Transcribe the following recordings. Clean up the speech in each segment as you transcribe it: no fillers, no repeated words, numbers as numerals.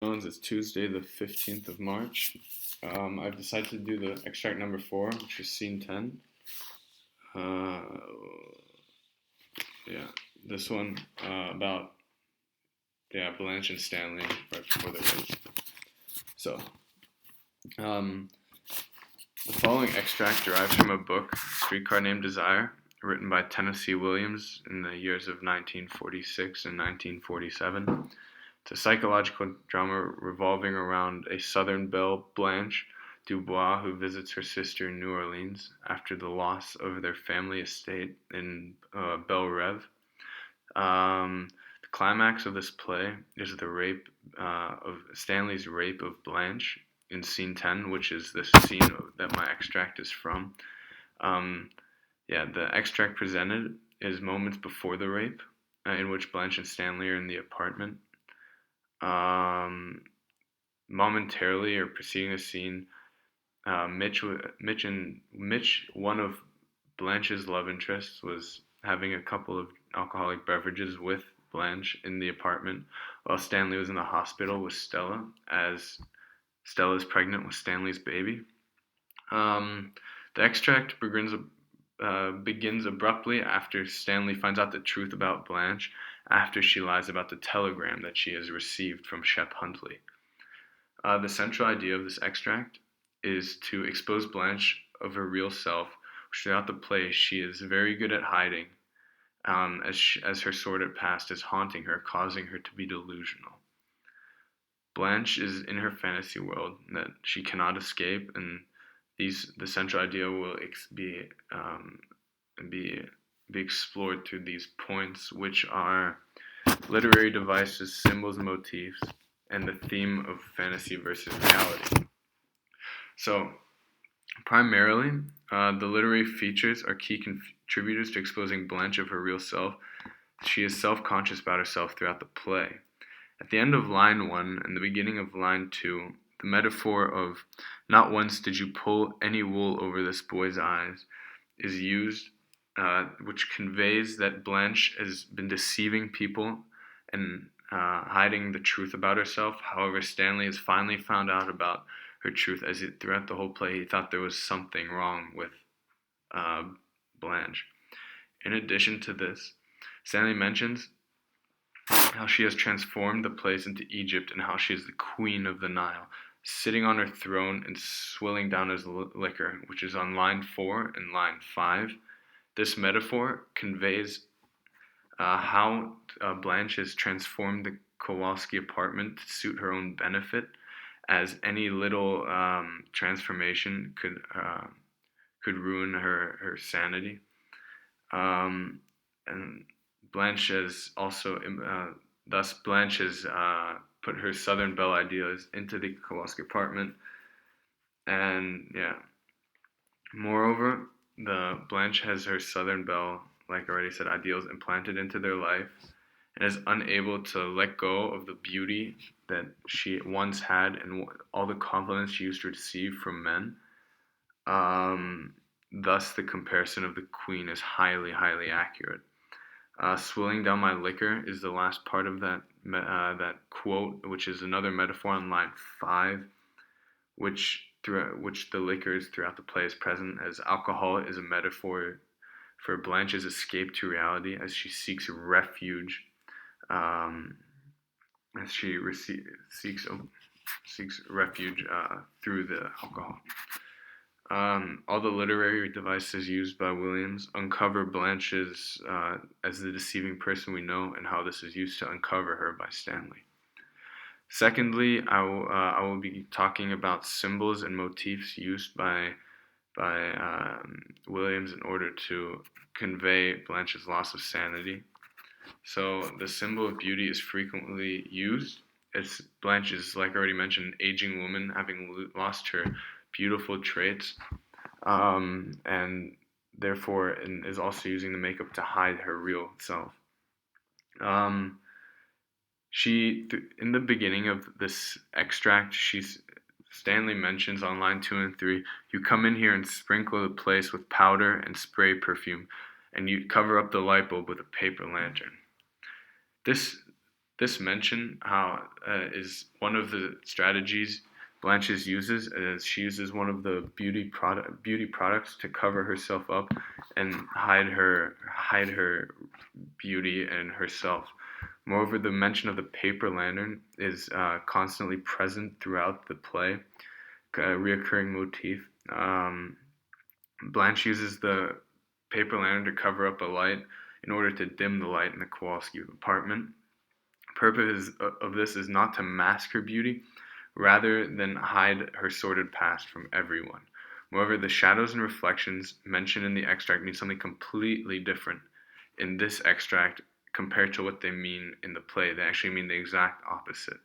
It's Tuesday, the 15th of March. I've decided to do the extract number 4, which is scene 10. Uh, yeah, this one about Blanche and Stanley right before their wedding. So, um, the following extract derives from a book, Streetcar Named Desire, written by Tennessee Williams in the years of 1946 and 1947. It's a psychological drama revolving around a Southern belle, Blanche Dubois, who visits her sister in New Orleans after the loss of their family estate in Belle Reve. The climax of this play is the rape of Stanley's rape of Blanche in scene 10, which is the scene that my extract is from. Um, the extract presented is moments before the rape, in which Blanche and Stanley are in the apartment. Momentarily or preceding the scene, Mitch, one of Blanche's love interests, was having a couple of alcoholic beverages with Blanche in the apartment, while Stanley was in the hospital with Stella, as Stella is pregnant with Stanley's baby. The extract begins abruptly after Stanley finds out the truth about Blanche, after she lies about the telegram that she has received from Shep Huntley. The central idea of this extract is to expose Blanche of her real self, which throughout the play she is very good at hiding, as her sordid past is haunting her, causing her to be delusional. Blanche is in her fantasy world that she cannot escape, and the central idea will be explored through these points, which are literary devices, symbols, motifs, and the theme of fantasy versus reality. So, primarily, the literary features are key contributors to exposing Blanche of her real self. She is self-conscious about herself throughout the play. At the end of line 1 and the beginning of line 2, the metaphor of "not once did you pull any wool over this boy's eyes" is used, which conveys that Blanche has been deceiving people and hiding the truth about herself. However, Stanley has finally found out about her truth, as throughout the whole play he thought there was something wrong with Blanche. In addition to this, Stanley mentions how she has transformed the place into Egypt and how she is the queen of the Nile, sitting on her throne and swilling down his liquor, which is on line 4 and line 5. This metaphor conveys how Blanche has transformed the Kowalski apartment to suit her own benefit, as any little transformation could ruin her sanity. And Blanche has also, thus Blanche has put her Southern belle ideas into the Kowalski apartment, and moreover, the Blanche has her Southern belle, like I already said, ideals implanted into their life, and is unable to let go of the beauty that she once had and all the compliments she used to receive from men. Thus, the comparison of the queen is highly, highly accurate. Swilling down my liquor is the last part of that quote, which is another metaphor on line 5, which the liquors throughout the play is present, as alcohol is a metaphor for Blanche's escape to reality, as she seeks refuge, as she seeks refuge through the alcohol. All the literary devices used by Williams uncover Blanche as the deceiving person we know, and how this is used to uncover her by Stanley. Secondly, I will be talking about symbols and motifs used by Williams in order to convey Blanche's loss of sanity. So the symbol of beauty is frequently used. Blanche is, like I already mentioned, an aging woman having lost her beautiful traits, and therefore is also using the makeup to hide her real self. In the beginning of this extract, Stanley mentions on line 2 and 3, "You come in here and sprinkle the place with powder and spray perfume, and you cover up the light bulb with a paper lantern." This This mention how is one of the strategies Blanche's uses, as she uses one of the beauty products to cover herself up and hide her beauty and herself. Moreover, the mention of the paper lantern is constantly present throughout the play, a reoccurring motif. Blanche uses the paper lantern to cover up a light in order to dim the light in the Kowalski apartment. Purpose of this is not to mask her beauty, rather than hide her sordid past from everyone. Moreover, the shadows and reflections mentioned in the extract mean something completely different in this extract compared to what they mean in the play. They actually mean the exact opposite.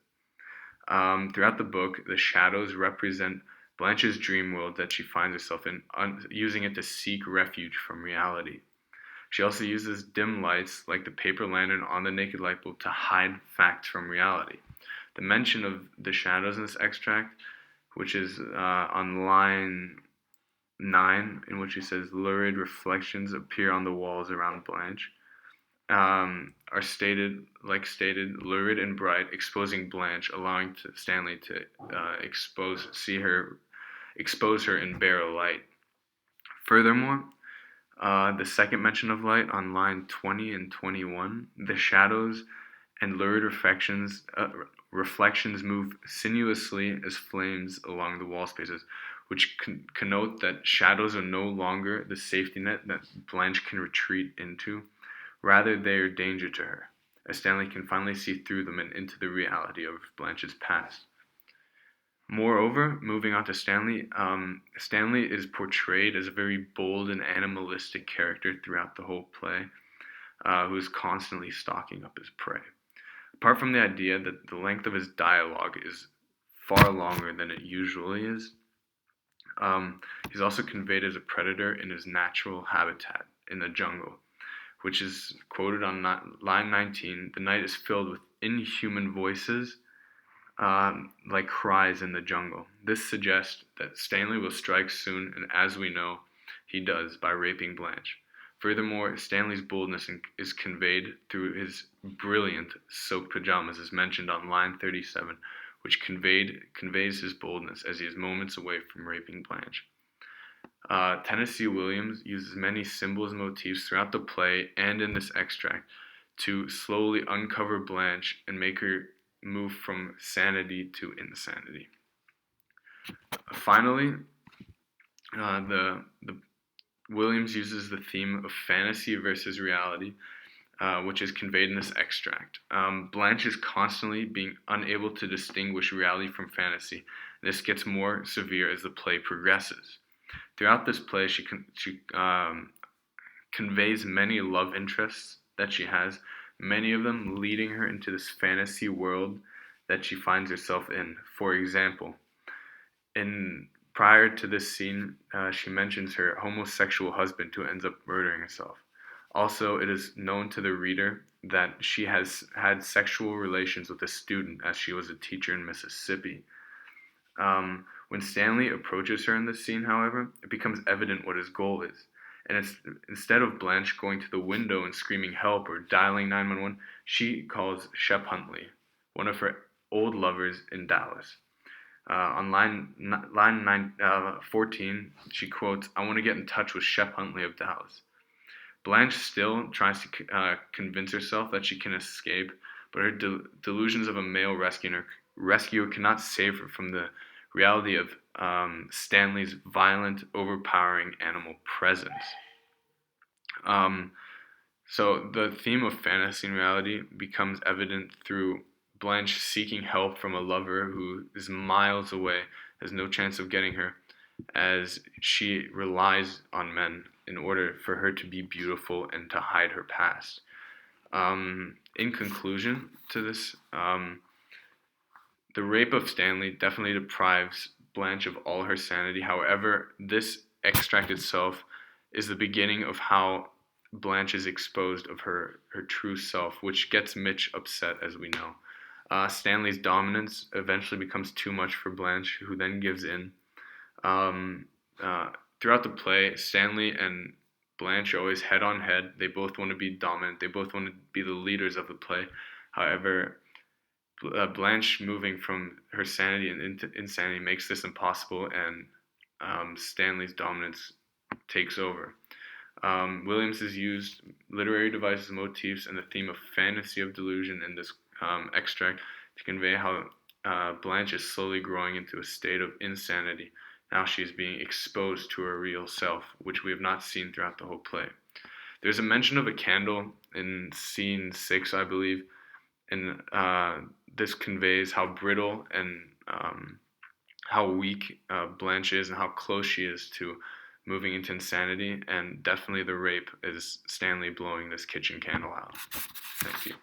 Throughout the book, the shadows represent Blanche's dream world that she finds herself in, using it to seek refuge from reality. She also uses dim lights, like the paper lantern on the naked light bulb, to hide facts from reality. The mention of the shadows in this extract, which is on line 9, in which he says, lurid reflections appear on the walls around Blanche, are stated, lurid and bright, exposing Blanche, allowing Stanley to expose her in bare light. Furthermore, the second mention of light on line 20 and 21, the shadows and lurid reflections move sinuously as flames along the wall spaces, which connote that shadows are no longer the safety net that Blanche can retreat into. Rather, they are danger to her, as Stanley can finally see through them and into the reality of Blanche's past. Moreover, moving on to Stanley, Stanley is portrayed as a very bold and animalistic character throughout the whole play, who is constantly stalking up his prey. Apart from the idea that the length of his dialogue is far longer than it usually is, he's also conveyed as a predator in his natural habitat in the jungle, which is quoted on line 19. The night is filled with inhuman voices, like cries in the jungle. This suggests that Stanley will strike soon, and as we know, he does by raping Blanche. Furthermore, Stanley's boldness is conveyed through his brilliant silk pajamas, as mentioned on line 37, which conveys his boldness as he is moments away from raping Blanche. Tennessee Williams uses many symbols and motifs throughout the play and in this extract to slowly uncover Blanche and make her move from sanity to insanity. Finally, the Williams uses the theme of fantasy versus reality, which is conveyed in this extract. Blanche is constantly being unable to distinguish reality from fantasy. This gets more severe as the play progresses. Throughout this play, she conveys many love interests that she has, many of them leading her into this fantasy world that she finds herself in. For example, prior to this scene, she mentions her homosexual husband who ends up murdering herself. Also, it is known to the reader that she has had sexual relations with a student as she was a teacher in Mississippi. When Stanley approaches her in this scene, however, it becomes evident what his goal is. And it's, instead of Blanche going to the window and screaming help or dialing 911, she calls Shep Huntley, one of her old lovers in Dallas. On line 14, she quotes, "I want to get in touch with Shep Huntley of Dallas." Blanche still tries to convince herself that she can escape, but her delusions of a male rescuer cannot save her from the reality of Stanley's violent, overpowering animal presence. So the theme of fantasy and reality becomes evident through Blanche seeking help from a lover who is miles away, has no chance of getting her, as she relies on men in order for her to be beautiful and to hide her past. In conclusion to this, the rape of Stanley definitely deprives Blanche of all her sanity. However, this extract itself is the beginning of how Blanche is exposed of her true self, which gets Mitch upset, as we know. Stanley's dominance eventually becomes too much for Blanche, who then gives in. Throughout the play, Stanley and Blanche are always head on head. They both want to be dominant. They both want to be the leaders of the play. However, Blanche moving from her sanity and into insanity makes this impossible, and Stanley's dominance takes over. Williams has used literary devices, motifs, and the theme of fantasy of delusion in this extract to convey how Blanche is slowly growing into a state of insanity. Now she is being exposed to her real self, which we have not seen throughout the whole play. There's a mention of a candle in scene 6, I believe, and this conveys how brittle and how weak Blanche is and how close she is to moving into insanity. And definitely the rape is Stanley blowing this kitchen candle out. Thank you.